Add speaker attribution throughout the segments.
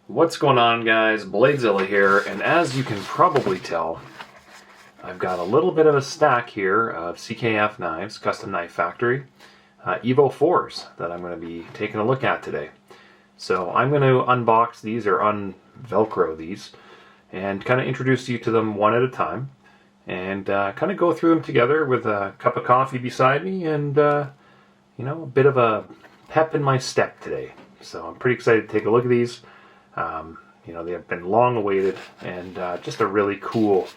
Speaker 1: What's going on, guys? BladeZilla here, and as you can probably tell, I've got a little bit of a stack here of CKF knives, Custom Knife Factory, Evo 4s that I'm going to be taking a look at today. So I'm going to unbox these, or un-velcro these, and kind of introduce you to them one at a time, and kind of go through them together with a cup of coffee beside me, and you know, a bit of a pep in my step today. So I'm pretty excited to take a look at these. You know, they have been long awaited, and just a really cool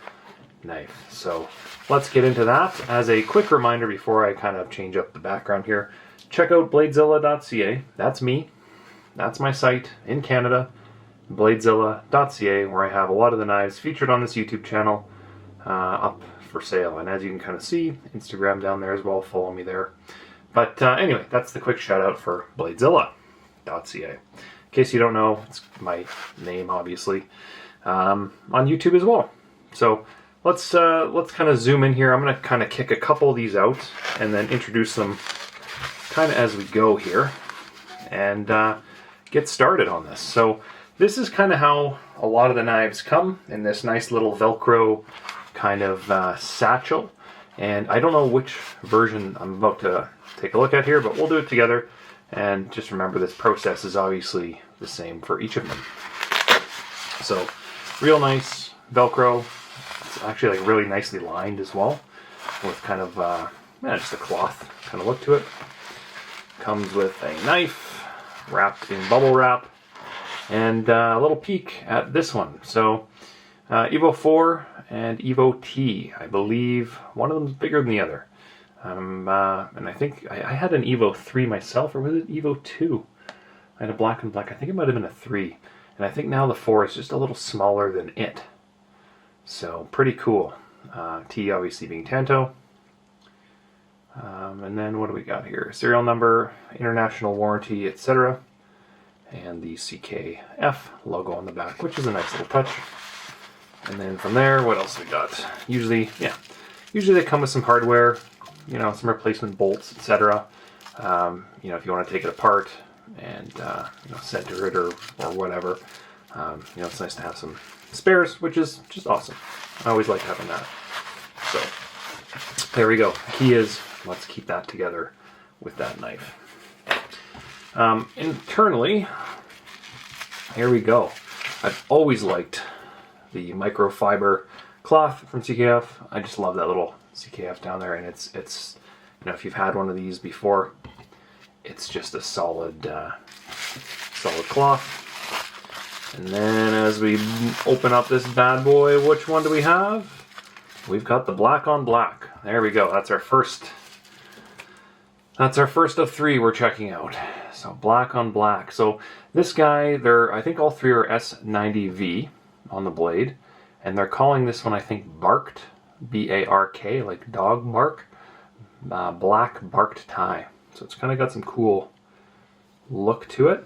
Speaker 1: knife. So let's get into that. As a quick reminder before I kind of change up the background here, check out BladeZilla.ca. That's me. That's my site in Canada, BladeZilla.ca, where I have a lot of the knives featured on this YouTube channel up for sale. And as you can kind of see, Instagram down there as well. Follow me there. But anyway, that's the quick shout out for BladeZilla.ca. In case you don't know, it's my name, obviously, on YouTube as well. So let's kind of zoom in here. I'm going to kind of kick a couple of these out and then introduce them kind of as we go here and get started on this. So this is kind of how a lot of the knives come, in this nice little Velcro kind of satchel. And I don't know which version I'm about to take a look at here, but we'll do it together. And just remember, this process is obviously the same for each of them. So, real nice Velcro. It's actually like really nicely lined as well, with kind of just a cloth kind of look to it. Comes with a knife wrapped in bubble wrap, and a little peek at this one. So, Evo 4 and Evo T. I believe one of them is bigger than the other. And I think I had an Evo 3 myself, or was it Evo 2? I had a black and black. I think it might have been a 3. And I think now the 4 is just a little smaller than it. So, pretty cool. T obviously being Tanto. And then what do we got here? Serial number, international warranty, etc. And the CKF logo on the back, which is a nice little touch. And then from there, what else we got? Usually they come with some hardware. You know, some replacement bolts, etc. You know, if you want to take it apart and you know, center it or whatever, you know, it's nice to have some spares, which is just awesome. I always like having that. So there we go. The key is, let's keep that together with that knife. Internally, here we go. I've always liked the microfiber cloth from CKF. I just love that little CKF down there, and it's you know, if you've had one of these before, it's just a solid cloth. And then as we open up this bad boy, which one do we have? We've got the black on black. There we go. That's our first of 3 we're checking out. So black on black. So this guy, I think all 3 are S90V on the blade, and they're calling this one, I think, barked. B-A-R-K, like dog bark, black barked tie. So it's kind of got some cool look to it.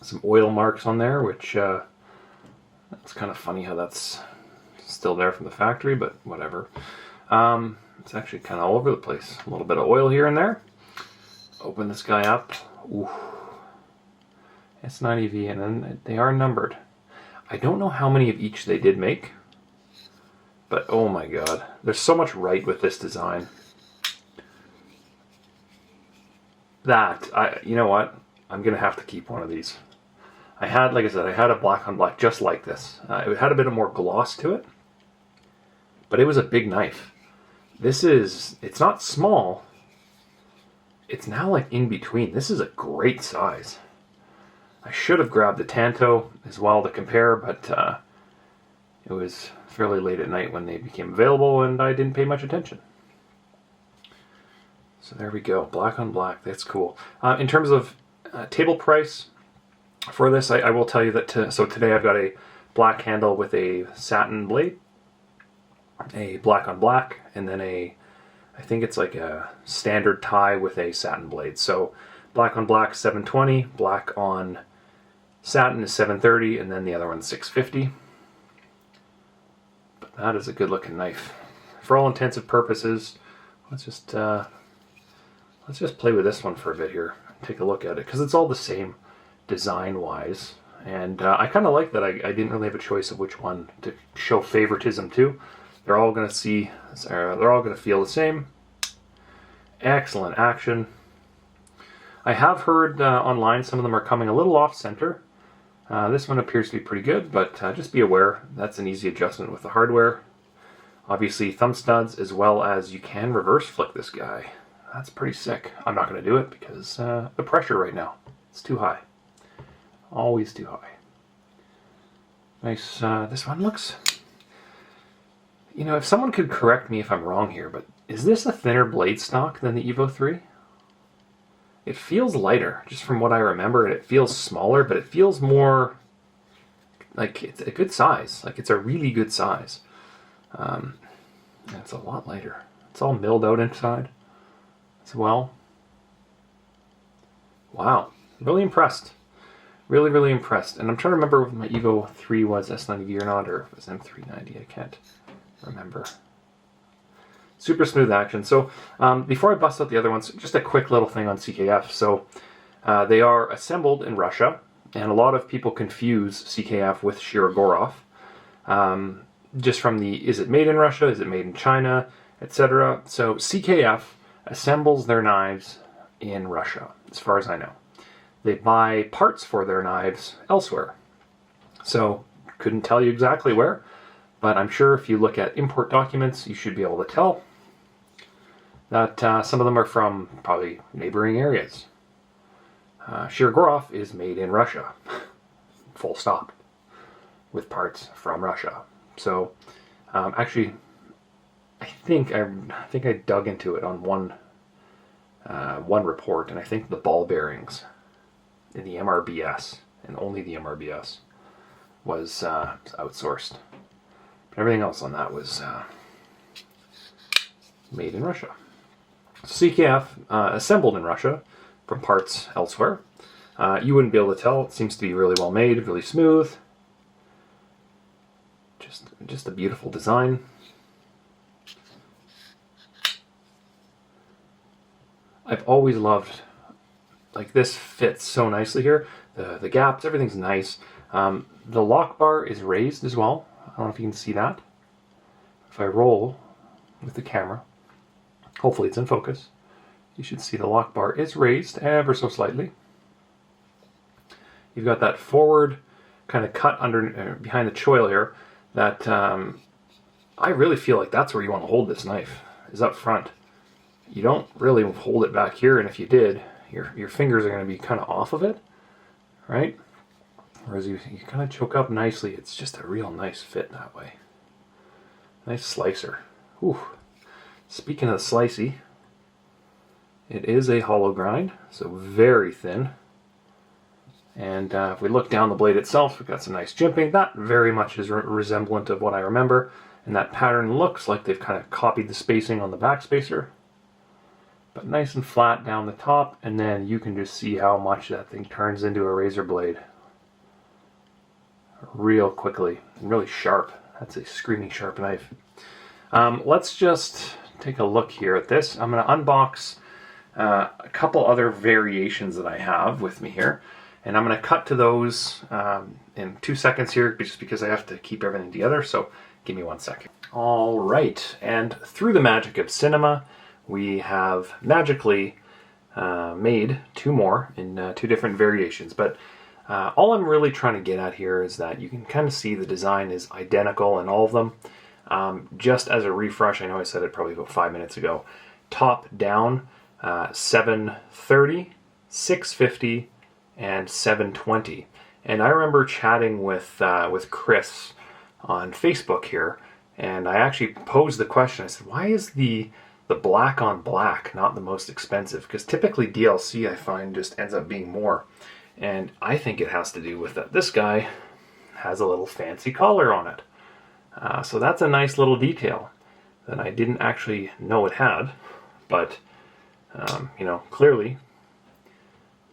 Speaker 1: Some oil marks on there, which it's kind of funny how that's still there from the factory, but whatever. It's actually kind of all over the place. A little bit of oil here and there. Open this guy up. Ooh. S90V, and then they are numbered. I don't know how many of each they did make. But oh my god, there's so much right with this design. You know what? I'm gonna have to keep one of these. Like I said, I had a black on black just like this. It had a bit of more gloss to it, but it was a big knife. It's not small. It's now like in between. This is a great size. I should have grabbed the Tanto as well to compare, but it was fairly late at night when they became available, and I didn't pay much attention. So there we go, black on black. That's cool. In terms of table price for this, I will tell you that so today I've got a black handle with a satin blade, a black on black, and then I think it's like a standard tie with a satin blade. So black on black $720, black on satin is $730, and then the other one's $650. That is a good looking knife. For all intents and purposes, let's just play with this one for a bit here. Take a look at it, because it's all the same design wise, And I kind of like that I didn't really have a choice of which one to show favoritism to. They're all going to feel the same. Excellent action. I have heard online some of them are coming a little off center. This one appears to be pretty good, but just be aware that's an easy adjustment with the hardware. Obviously thumb studs, as well as you can reverse flick this guy. That's pretty sick. I'm not going to do it because the pressure right now, it's too high. Always too high. Nice. This one looks... You know, if someone could correct me if I'm wrong here, but is this a thinner blade stock than the Evo 3? It feels lighter, just from what I remember, and it feels smaller, but it feels more like it's a good size. Like it's a really good size. And it's a lot lighter. It's all milled out inside as well. Wow, really impressed. Really, really impressed. And I'm trying to remember if my Evo 3 was S90V or not, or if it was M390. I can't remember. Super smooth action. So before I bust out the other ones, just a quick little thing on CKF. So they are assembled in Russia, and a lot of people confuse CKF with Shirogorov. Just from the, is it made in Russia, is it made in China, etc. So CKF assembles their knives in Russia, as far as I know. They buy parts for their knives elsewhere. So couldn't tell you exactly where, but I'm sure if you look at import documents, you should be able to tell that some of them are from probably neighboring areas. Shirogorov is made in Russia, full stop, with parts from Russia. So actually, I think I dug into it on one report, and I think the ball bearings in the MRBS, and only the MRBS, was outsourced. But everything else on that was made in Russia. So CKF assembled in Russia from parts elsewhere. You wouldn't be able to tell. It seems to be really well made, really smooth. Just a beautiful design. I've always loved, like, this fits so nicely here. The gaps, everything's nice. The lock bar is raised as well. I don't know if you can see that. If I roll with the camera, hopefully it's in focus, you should see the lock bar is raised ever so slightly. You've got that forward kind of cut under behind the choil here that I really feel like that's where you want to hold this knife, is up front. You don't really hold it back here, and if you did, your fingers are going to be kind of off of it, right? Whereas you kind of choke up nicely. It's just a real nice fit that way. Nice slicer. Whew. Speaking of slicey, it is a hollow grind, so very thin. And if we look down the blade itself, we've got some nice jimping. That very much is resemblant of what I remember. And that pattern looks like they've kind of copied the spacing on the back spacer. But nice and flat down the top, and then you can just see how much that thing turns into a razor blade real quickly, and really sharp. That's a screaming sharp knife. Let's just take a look here at this. I'm going to unbox a couple other variations that I have with me here, and I'm going to cut to those in 2 seconds here, just because I have to keep everything together, so give me 1 second. All right, and through the magic of cinema, we have magically made two more in two different variations, but all I'm really trying to get at here is that you can kind of see the design is identical in all of them. Just as a refresh, I know I said it probably about 5 minutes ago, top down 730, 650, and 720. And I remember chatting with Chris on Facebook here, and I actually posed the question. I said, why is the black on black not the most expensive? Because typically DLC, I find, just ends up being more. And I think it has to do with that this guy has a little fancy collar on it. So that's a nice little detail that I didn't actually know it had. But, you know, clearly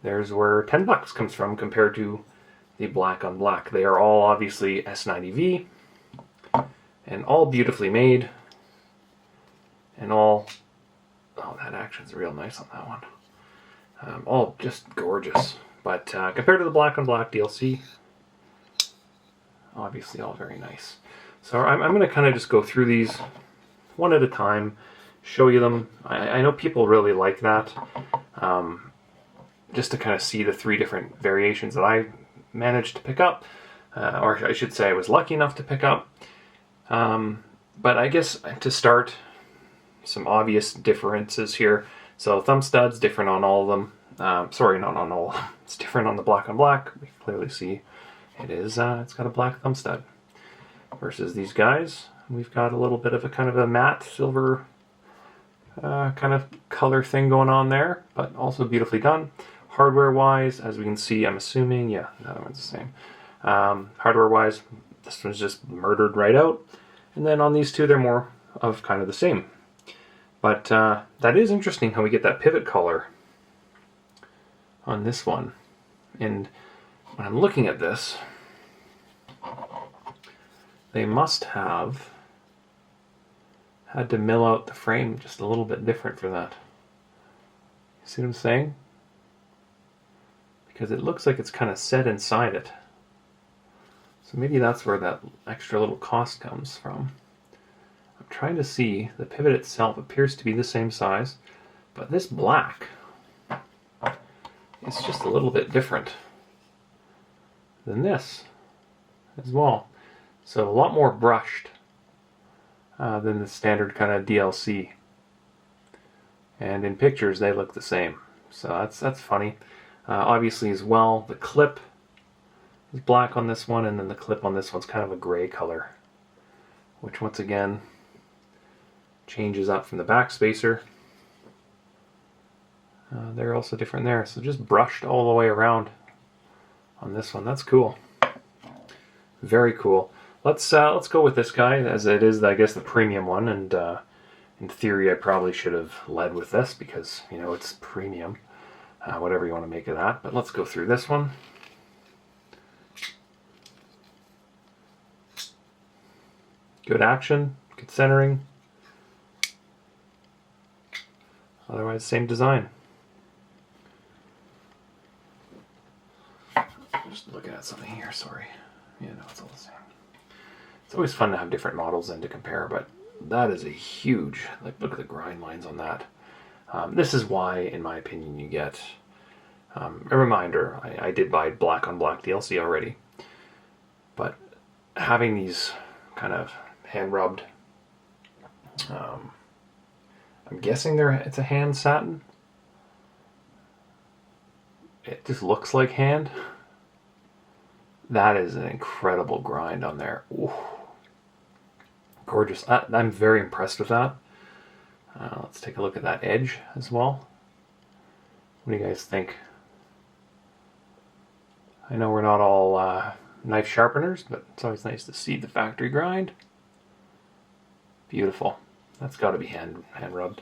Speaker 1: there's where $10 comes from compared to the black on black. They are all obviously S90V and all beautifully made. And all, oh, that action's real nice on that one. All just gorgeous. But compared to the black on black DLC, obviously all very nice. So I'm going to kind of just go through these one at a time, show you them. I know people really like that, just to kind of see the 3 different variations that I managed to pick up, or I should say I was lucky enough to pick up. But I guess to start, some obvious differences here. So thumb studs, different on all of them. Sorry, not on all. It's different on the black on black. We can clearly see it is. It's got a black thumb stud. Versus these guys, we've got a little bit of a kind of a matte silver kind of color thing going on there, but also beautifully done. Hardware-wise, as we can see, I'm assuming, yeah, the other one's the same. Hardware-wise, this one's just murdered right out. And then on these two, they're more of kind of the same. But that is interesting how we get that pivot color on this one. And when I'm looking at this, they must have had to mill out the frame just a little bit different for that. You see what I'm saying? Because it looks like it's kind of set inside it. So maybe that's where that extra little cost comes from. I'm trying to see, the pivot itself appears to be the same size, but this black is just a little bit different than this as well. So a lot more brushed than the standard kind of DLC. And in pictures they look the same. So that's funny. Obviously as well, the clip is black on this one, and then the clip on this one's kind of a gray color, which once again changes up from the back spacer. They're also different there, so just brushed all the way around on this one. That's cool. Very cool. Let's go with this guy, as it is, I guess, the premium one, and in theory I probably should have led with this because, you know, it's premium. Whatever you want to make of that, but let's go through this one. Good action, good centering. Otherwise, same design. Just looking at something here, sorry. Yeah, no, it's all the same. It's always fun to have different models and to compare, but that is a huge, like, look at the grind lines on that. This is why, in my opinion, you get a reminder. I did buy black on black DLC already, but having these kind of hand-rubbed, I'm guessing it's a hand satin. It just looks like hand. That is an incredible grind on there. Ooh. Gorgeous. I'm very impressed with that. Let's take a look at that edge as well. What do you guys think? I know we're not all knife sharpeners, but it's always nice to see the factory grind. Beautiful. That's got to be hand rubbed.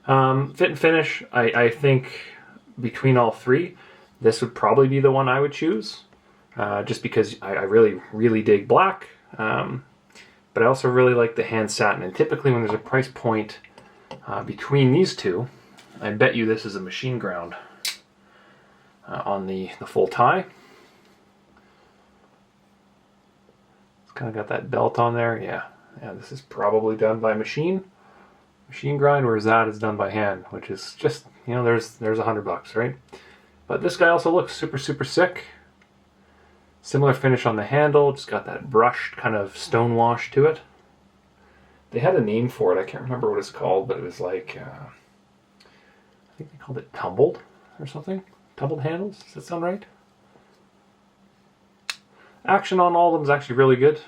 Speaker 1: Fit and finish, I think between all 3, this would probably be the one I would choose. Just because I really dig black. But I also really like the hand satin. And typically when there's a price point between these two, I bet you this is a machine ground on the full tie. It's kind of got that belt on there. Yeah, this is probably done by machine grind, whereas that is done by hand, which is just, you know, there's $100, right? But this guy also looks super sick. Similar finish on the handle, just got that brushed kind of stone wash to it. They had a name for it, I can't remember what it's called, but it was like, I think they called it tumbled or something. Tumbled handles, does that sound right? Action on all of them is actually really good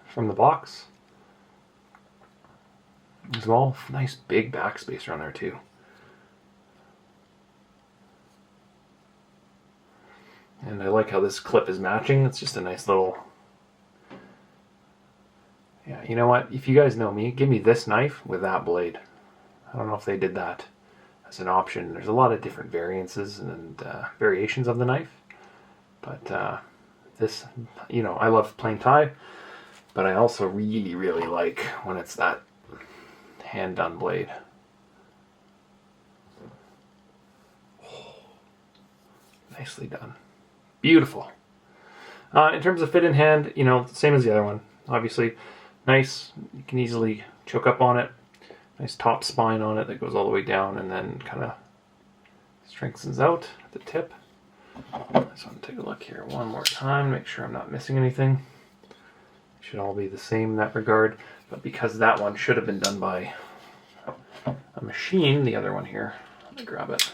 Speaker 1: from the box as well. Nice big backspacer on there too. And I like how this clip is matching. It's just a nice little... Yeah, you know what? If you guys know me, give me this knife with that blade. I don't know if they did that as an option. There's a lot of different variances and variations of the knife. But this, you know, I love plain tie. But I also really like when it's that hand-done blade. Oh, nicely done. Beautiful. In terms of fit in hand, you know, same as the other one. Obviously, nice. You can easily choke up on it. Nice top spine on it that goes all the way down and then kind of strengthens out at the tip. I just want to take a look here one more time, make sure I'm not missing anything. Should all be the same in that regard, but because that one should have been done by a machine, the other one here, let me grab it.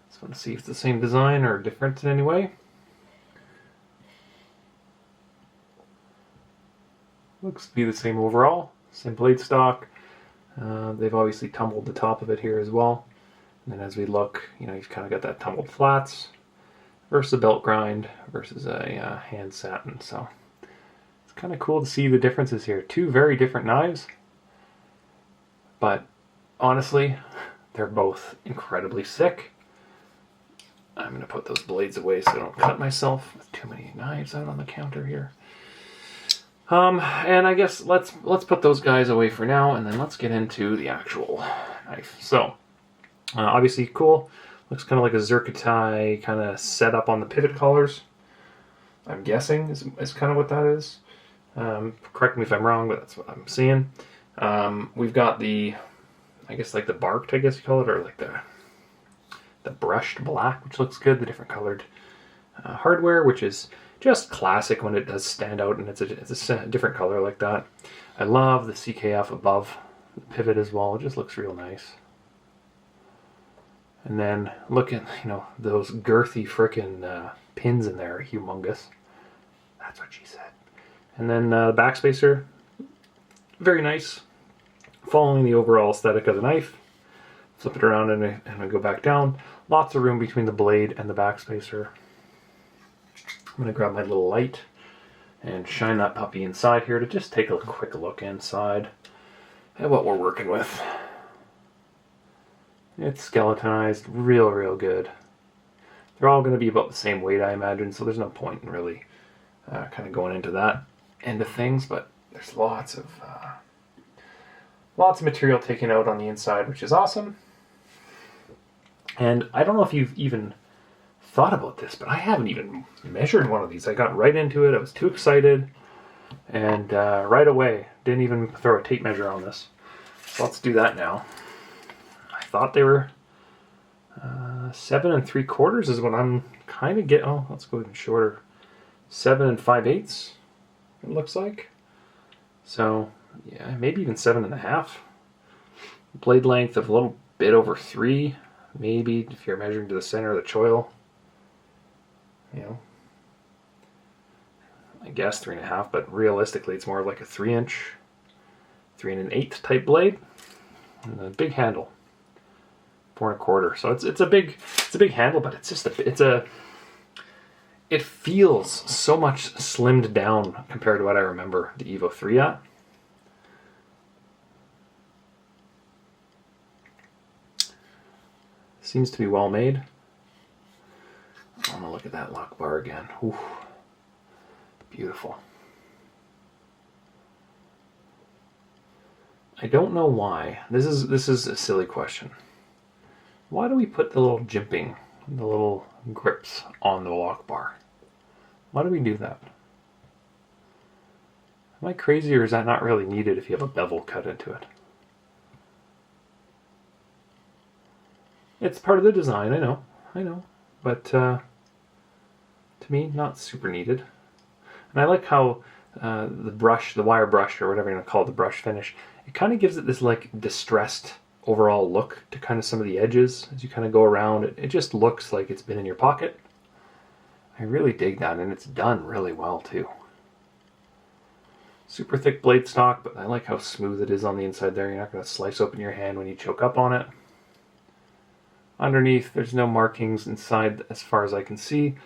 Speaker 1: Just want to see if it's the same design or different in any way. Looks to be the same overall, same blade stock. They've obviously tumbled the top of it here as well. And then as we look, you know, you've kind of got that tumbled flats versus a belt grind versus a hand satin. So it's kind of cool to see the differences here. Two very different knives, but honestly, they're both incredibly sick. I'm going to put those blades away so I don't cut myself with too many knives out on the counter here. And I guess let's put those guys away for now, and then let's get into the actual knife. So, obviously cool. Looks kind of like a zircotai kind of setup on the pivot collars. I'm guessing is kind of what that is. Correct me if I'm wrong, but that's what I'm seeing. We've got the, I guess like the barked, I guess you call it, or like the brushed black, which looks good. The different colored hardware, which is just classic when it does stand out and it's a different color like that. I love the CKF above the pivot as well. It just looks real nice. And then look at, you know, those girthy frickin' pins in there are humongous. That's what she said. And then the backspacer, very nice. Following the overall aesthetic of the knife. Flip it around and I go back down. Lots of room between the blade and the backspacer. I'm going to grab my little light and shine that puppy inside here to just take a quick look inside at what we're working with. It's skeletonized, real good. They're all going to be about the same weight, I imagine, so there's no point in really kind of going into that end of things, but there's lots of material taken out on the inside, which is awesome. And I don't know if you've even thought about this, but I haven't even measured one of these. I got right into it. I was too excited, and right away didn't even throw a tape measure on this. So let's do that now. I thought they were 7 3/4 is what I'm kind of getting. Oh, let's go even shorter. 7 5/8. It looks like. So yeah, maybe even 7.5. Blade length of a little bit over 3, maybe if you're measuring to the center of the choil. You know, I guess 3.5, but realistically it's more like a 3-inch, 3 1/8 type blade, and a big handle, 4 1/4. So it's a big handle, but it's just it feels so much slimmed down compared to what I remember the Evo 3 at. Seems to be well made. I'm gonna look at that lock bar again. Ooh, beautiful. I don't know why. This is a silly question. Why do we put the little jimping, the little grips on the lock bar? Why do we do that? Am I crazy, or is that not really needed if you have a bevel cut into it? It's part of the design, I know, but to me, not super needed. And I like how the wire brush, or whatever you want to call it, the brush finish, it kind of gives it this like distressed overall look to kind of some of the edges as you kind of go around. It just looks like it's been in your pocket. I really dig that, and it's done really well too. Super thick blade stock, but I like how smooth it is on the inside there. You're not going to slice open your hand when you choke up on it. Underneath, there's no markings inside as far as I can see,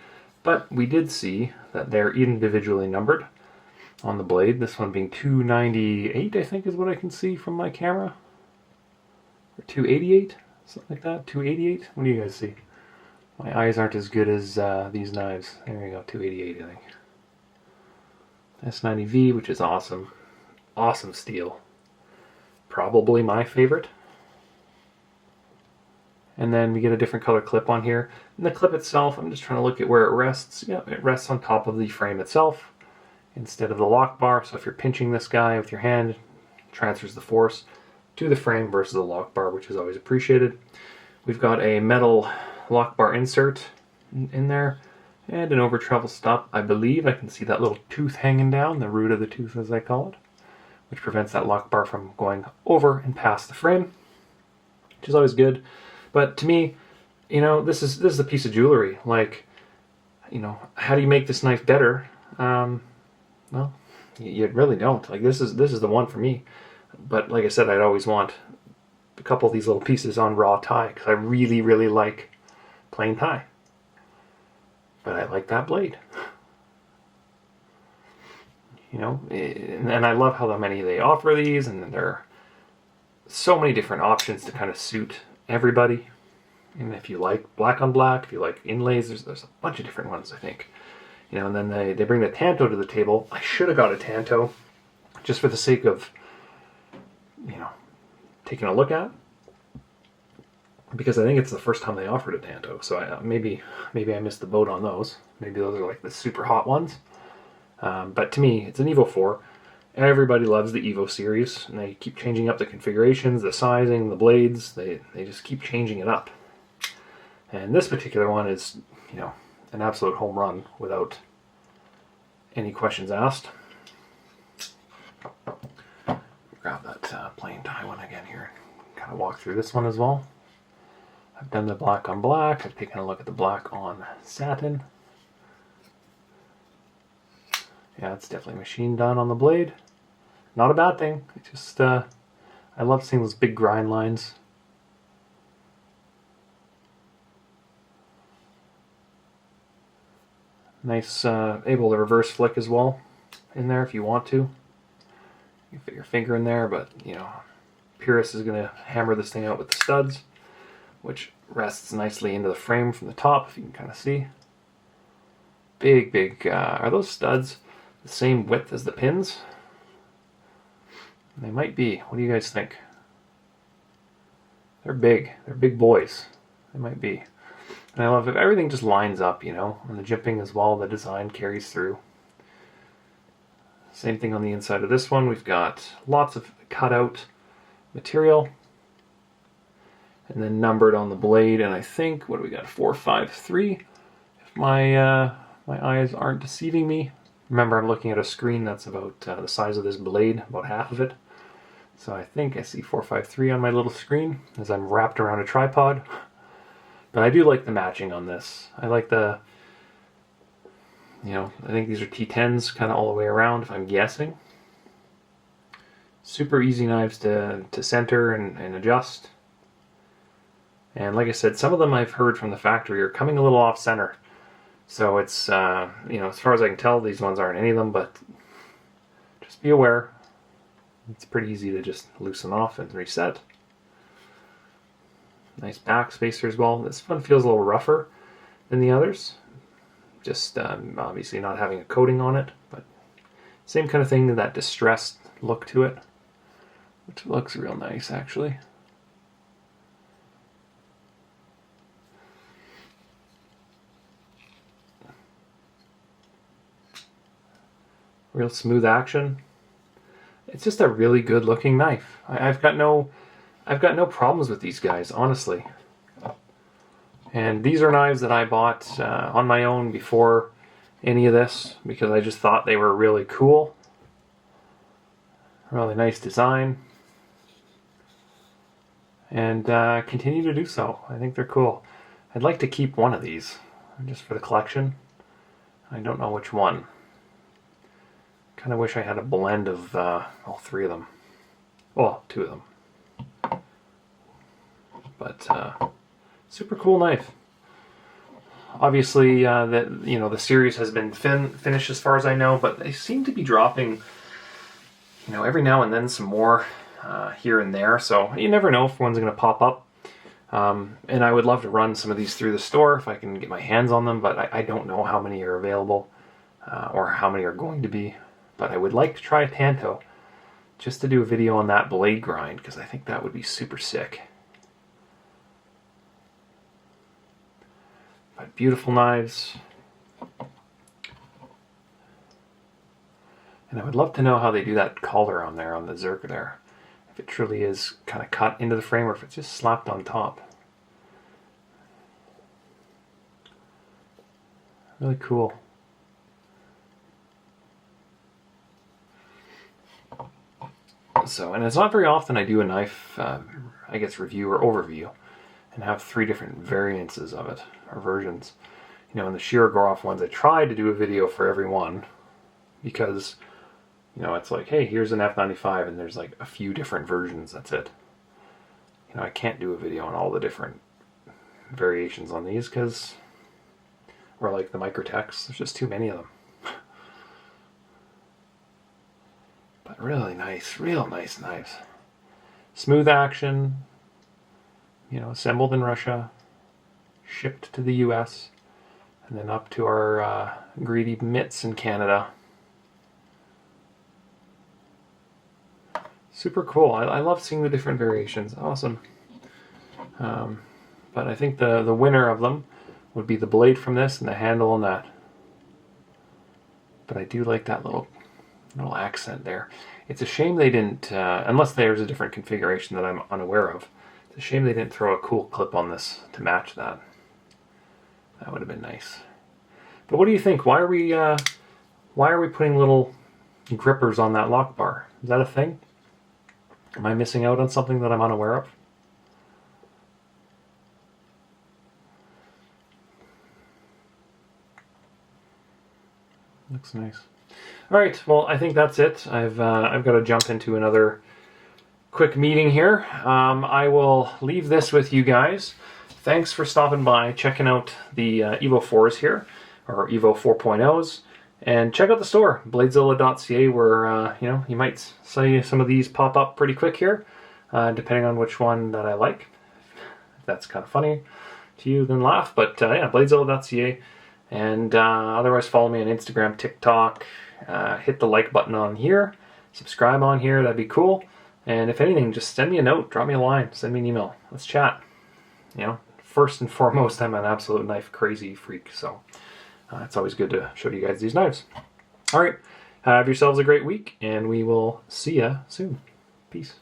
Speaker 1: but we did see that they're individually numbered on the blade. This one being 298, I think is what I can see from my camera. Or 288, something like that, 288. What do you guys see? My eyes aren't as good as these knives. There you go, 288, I think. S90V, which is awesome. Awesome steel. Probably my favorite. And then we get a different color clip on here. And the clip itself, I'm just trying to look at where it rests. Yeah, it rests on top of the frame itself instead of the lock bar. So if you're pinching this guy with your hand, it transfers the force to the frame versus the lock bar, which is always appreciated. We've got a metal lock bar insert in there and an over travel stop. I believe I can see that little tooth hanging down, the root of the tooth as I call it, which prevents that lock bar from going over and past the frame, which is always good. But to me, you know, this is a piece of jewelry. Like, you know, how do you make this knife better? Well, you really don't. Like, this is the one for me. But like I said, I'd always want a couple of these little pieces on raw tie because I really, really like plain tie. But I like that blade. You know, and I love how many they offer these, and there are so many different options to kind of suit everybody. And if you like black on black, if you like inlays, there's a bunch of different ones, I think. You know, and then they bring the Tanto to the table. I should have got a Tanto just for the sake of, you know, taking a look at, because I think it's the first time they offered a Tanto. So maybe I missed the boat on those. Maybe those are like the super hot ones. But to me, it's an Evo 4. Everybody loves the Evo series, and they keep changing up the configurations, the sizing, the blades. They just keep changing it up. And this particular one is, you know, an absolute home run without any questions asked. Grab that plain tie one again here. Kind of walk through this one as well. I've done the black on black. I've taken a look at the black on satin. Yeah, it's definitely machine done on the blade. Not a bad thing. It just, I love seeing those big grind lines. Nice, able to reverse flick as well in there if you want to. You can fit your finger in there, but you know, Purist is going to hammer this thing out with the studs, which rests nicely into the frame from the top, if you can kind of see. Big, are those studs the same width as the pins? They might be. What do you guys think? They're big boys. They might be. And I love if everything just lines up, you know, and the jimping as well, the design carries through. Same thing on the inside of this one. We've got lots of cutout material. And then numbered on the blade, and I think, what do we got, 453, if my eyes aren't deceiving me. Remember, I'm looking at a screen that's about the size of this blade, about half of it. So I think I see 453 on my little screen as I'm wrapped around a tripod. But I do like the matching on this. I like the, you know, I think these are T10s kind of all the way around, if I'm guessing. Super easy knives to center and adjust. And like I said, some of them I've heard from the factory are coming a little off center. So it's, you know, as far as I can tell, these ones aren't any of them, but just be aware. It's pretty easy to just loosen off and reset. Nice back spacer as well. This one feels a little rougher than the others. Just obviously not having a coating on it, but same kind of thing, that distressed look to it, which looks real nice actually. Real smooth action. It's just a really good looking knife. I've got no problems with these guys, honestly. And these are knives that I bought on my own before any of this, because I just thought they were really cool. Really nice design. And continue to do so. I think they're cool. I'd like to keep one of these, just for the collection. I don't know which one. Kind of wish I had a blend of all three of them. Well, two of them. But super cool knife. Obviously, the series has been finished as far as I know, but they seem to be dropping, you know, every now and then some more here and there. So you never know if one's going to pop up. And I would love to run some of these through the store if I can get my hands on them, but I don't know how many are available or how many are going to be. But I would like to try a Tanto, just to do a video on that blade grind, because I think that would be super sick. beautiful knives. And I would love to know how they do that collar on there, on the Zerk there. If it truly is kind of cut into the frame or if it's just slapped on top. Really cool. So, and it's not very often I do a knife, I guess, review or overview and have 3 different variances of it, or versions. You know, in the Shirogorov ones, I tried to do a video for every one because, you know, it's like, hey, here's an F95 and there's like a few different versions, that's it. You know, I can't do a video on all the different variations on these because, or like the Microtechs, there's just too many of them. But really nice, real nice knives. Smooth action, you know, assembled in Russia, shipped to the US, and then up to our greedy mitts in Canada. Super cool. I love seeing the different variations. Awesome. But I think the winner of them would be the blade from this and the handle on that. But I do like that little accent there. It's a shame they didn't, unless there's a different configuration that I'm unaware of, it's a shame they didn't throw a cool clip on this to match that. That would have been nice. But what do you think? Why are we putting little grippers on that lock bar? Is that a thing? Am I missing out on something that I'm unaware of? Looks nice. All right, well, I think that's it. I've got to jump into another quick meeting here. I will leave this with you guys. Thanks for stopping by, checking out the Evo 4s here, or Evo 4.0s, and check out the store, BladeZilla.ca, where you know, you might see some of these pop up pretty quick here, depending on which one that I like. If that's kind of funny to you, then laugh. But yeah, BladeZilla.ca. And otherwise, follow me on Instagram, TikTok. Hit the like button on here. Subscribe on here. That'd be cool. And if anything, just send me a note. Drop me a line. Send me an email. Let's chat. You know, first and foremost, I'm an absolute knife crazy freak. So it's always good to show you guys these knives. All right. Have yourselves a great week. And we will see ya soon. Peace.